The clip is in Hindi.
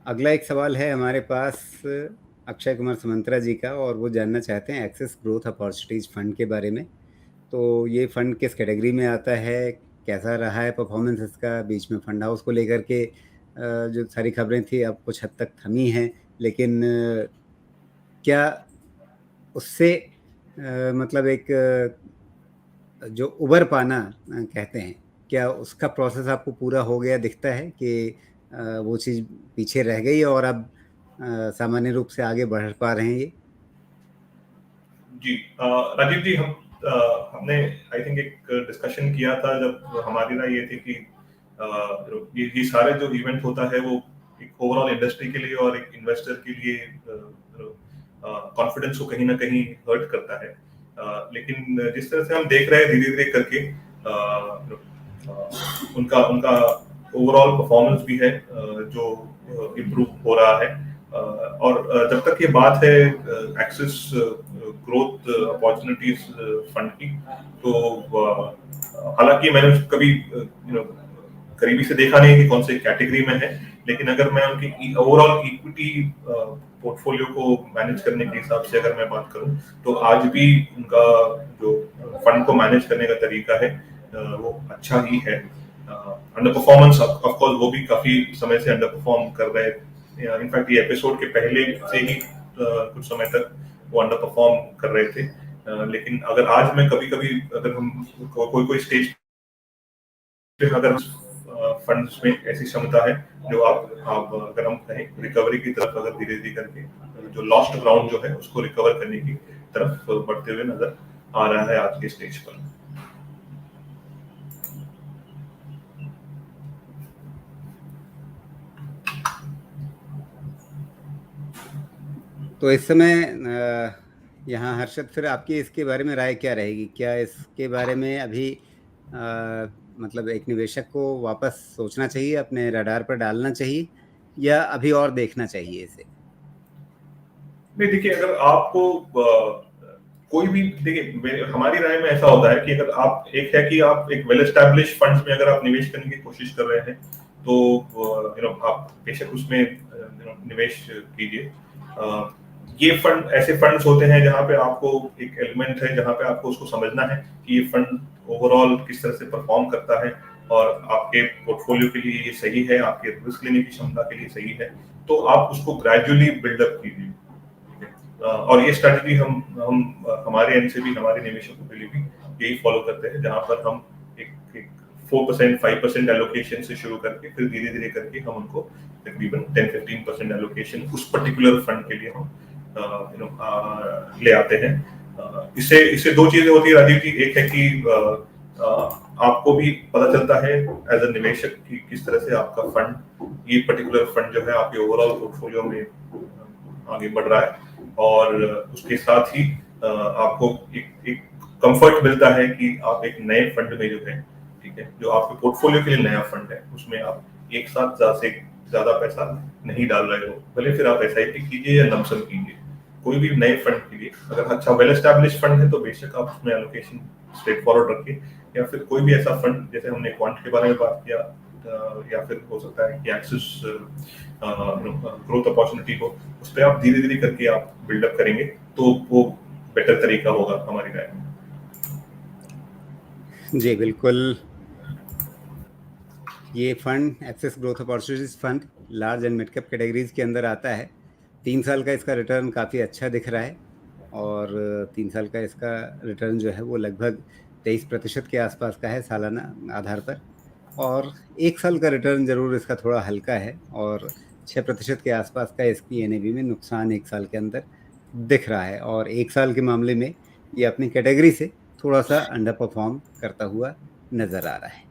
अगला एक सवाल है हमारे पास अक्षय कुमार समंत्रा जी का, और वो जानना चाहते हैं एक्सेस ग्रोथ अपॉर्चुनिटीज फंड के बारे में। तो ये फंड किस कैटेगरी में आता है, कैसा रहा है परफॉर्मेंस इसका, बीच में फंड हाउस को लेकर के जो सारी खबरें थी अब कुछ हद तक थमी हैं, लेकिन क्या उससे मतलब एक जो उबर पाना कहते हैं, क्या उसका प्रोसेस आपको पूरा हो गया दिखता है कि वो चीज़ पीछे रह गई और अब सामान्य रूप से आगे बढ़ पा रहे हैं ये? जी राजीव जी, हमने आई थिंक एक डिस्कशन किया था जब हमारी राय ये थी कि ये सारे जो इवेंट होता है वो एक ओवरऑल इंडस्ट्री के लिए और एक इन्वेस्टर के लिए कॉन्फिडेंस को कहीं ना कहीं हर्ट करता है। लेकिन जिस तरह से हम देख रहे हैं धीरे धीरे करके उनका उनका ओवरऑल परफॉर्मेंस भी है जो इम्प्रूव हो रहा है। और जब तक ये बात है एक्सेस ग्रोथ अपॉर्चुनिटीज फंड की, तो हालांकि मैंने कभी करीबी से देखा नहीं कि कौन से कैटेगरी में है, लेकिन अगर मैं उनकी ओवरऑल इक्विटी पोर्टफोलियो को मैनेज करने के हिसाब से अगर मैं बात करूं, तो आज भी उनका जो फंड को मैनेज करने का तरीका है वो अच्छा ही है। अंडर परफॉर्मेंस ऑफ कोर्स वो भी काफी समय से अंडर परफॉर्म कर रहे हैं। इनफैक्ट ये एपिसोड के पहले से ही कुछ समय तक वो अंडर परफॉर्म कर रहे थे। लेकिन अगर आज मैं कभी कभी अगर हम कोई स्टेज पे अगर फंड्स में ऐसी क्षमता है जो आप अगर हम कहें रिकवरी की तरफ अगर धीरे धीरे करके जो लॉस्ट ग्राउंड जो है उसको रिकवर करने की तरफ बढ़ते हुए नजर आ रहा है आज के स्टेज पर। तो इस समय यहाँ हर्षद, फिर आपकी इसके बारे में राय क्या रहेगी? क्या इसके बारे में अभी मतलब एक निवेशक को वापस सोचना चाहिए, अपने रडार पर डालना चाहिए, या अभी और देखना चाहिए इसे? नहीं, देखिए, अगर आपको कोई भी, देखिए हमारी राय में ऐसा होता है कि अगर आप एक है कि आप एक वेल एस्टैब्लिश फंड्स में अगर आप निवेश करने की कोशिश कर रहे हैं, तो आप बेशक उसमें निवेश कीजिए। ये फंड ऐसे फंड्स होते हैं जहां पे आपको एक एलिमेंट है जहां पे आपको उसको समझना है कि ये फंड ओवरऑल किस तरह से परफॉर्म करता है और आपके पोर्टफोलियो के लिए ये सही है, आपके रिस्क लेने की क्षमता के लिए सही है, तो आप उसको ग्रेजुअली बिल्डअप कीजिए। और ये स्ट्रेटजी हम हमारे एंड से भी हमारे निवेशकों के लिए भी यही फॉलो करते हैं, जहां पर हम एक 4% 5% एलोकेशन से शुरू करके फिर धीरे धीरे करके हम उनको तकरीबन 10-15% एलोकेशन उस पर्टिकुलर फंड के लिए हम ले आते हैं। इससे दो चीजें होती है राजीव जी। एक है कि आपको भी पता चलता है एज अ निवेशक कि किस तरह से आपका फंड, ये पर्टिकुलर फंड जो है आपके ओवरऑल पोर्टफोलियो में आगे बढ़ रहा है, और उसके साथ ही आपको एक कंफर्ट मिलता है कि आप एक नए फंड में जो है, ठीक है, जो आपके पोर्टफोलियो के लिए नया फंड है, उसमें आप एक साथ ज्यादा पैसा नहीं डाल रहे हो। भले फिर आप एसआईपी कीजिए या लमसम कीजिए, कोई भी नए फंड के लिए अगर अच्छा वेल एस्टैब्लिश फंड है तो बेशक आप उसमें एलोकेशन स्ट्रेट फॉरवर्ड रखिए, या फिर कोई भी ऐसा फंड जैसे हमने क्वांट के बारे में बात किया, या फिर हो सकता है कि एक्सेस ग्रोथ अपॉर्चुनिटी हो, उस पर आप धीरे धीरे करके आप बिल्डअप करेंगे तो वो बेटर तरीका होगा हमारी राय में। जी बिल्कुल। ये fund Axis growth opportunities fund large and mid cap categories के अंदर आता है। 3 साल का इसका रिटर्न काफ़ी अच्छा दिख रहा है, और 3 साल का इसका रिटर्न जो है वो लगभग 23% के आसपास का है सालाना आधार पर। और 1 साल का रिटर्न ज़रूर इसका थोड़ा हल्का है, और 6% के आसपास का इसकी एनएवी में नुकसान 1 साल के अंदर दिख रहा है। और 1 साल के मामले में ये अपनी कैटेगरी से थोड़ा सा अंडर परफॉर्म करता हुआ नज़र आ रहा है।